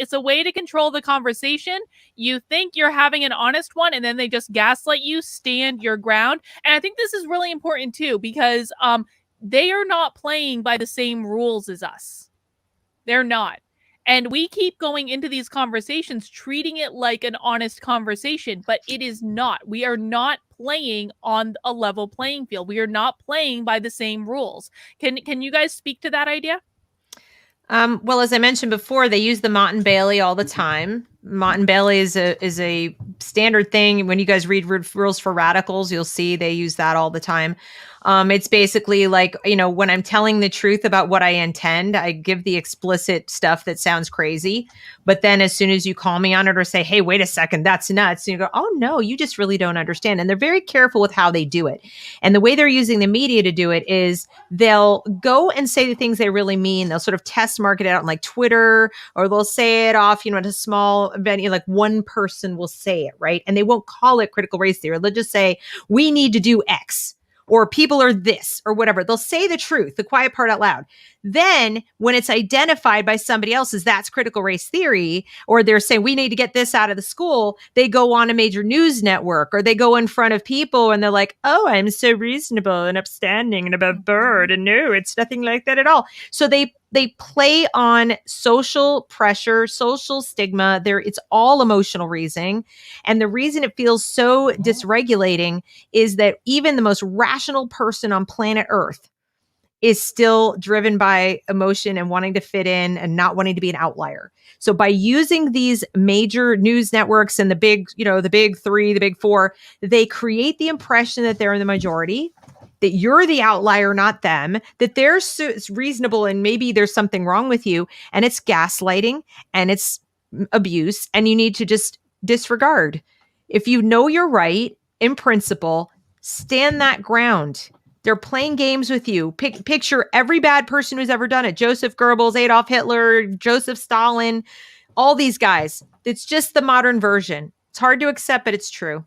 it's a way to control the conversation. You think you're having an honest one, and then they just gaslight you. Stand your ground. And I think this is really important too, because they are not playing by the same rules as us. They're not. And we keep going into these conversations treating it like an honest conversation, but it is not. We are not playing on a level playing field. We are not playing by the same rules. Can you guys speak to that idea? Well, as I mentioned before, they use the Mott and Bailey all the time. Mott and Bailey is a standard thing. When you guys read Rules for Radicals, you'll see they use that all the time. It's basically like, when I'm telling the truth about what I intend, I give the explicit stuff that sounds crazy. But then as soon as you call me on it or say, hey, wait a second, that's nuts, and you go, oh, no, you just really don't understand. And they're very careful with how they do it. And the way they're using the media to do it is they'll go and say the things they really mean. They'll sort of test market it out on like Twitter, or they'll say it off, at a small venue, like one person will say it, right? And they won't call it critical race theory. They'll just say, we need to do X, or people are this, or whatever. They'll say the truth, the quiet part out loud. Then when it's identified by somebody else as that's critical race theory, or they're saying we need to get this out of the school, they go on a major news network, or they go in front of people and they're like, oh, I'm so reasonable and upstanding and above board. And no, it's nothing like that at all. So they play on social pressure, social stigma. It's all emotional reasoning. And the reason it feels so dysregulating is that even the most rational person on planet Earth is still driven by emotion and wanting to fit in and not wanting to be an outlier. So by using these major news networks and the big, the big three, the big four, they create the impression that they're in the majority, that you're the outlier, not them, that they're reasonable and maybe there's something wrong with you. And it's gaslighting and it's abuse, and you need to just disregard. If you know you're right in principle, stand that ground. They're playing games with you. Picture every bad person who's ever done it. Joseph Goebbels, Adolf Hitler, Joseph Stalin, all these guys. It's just the modern version. It's hard to accept, but it's true.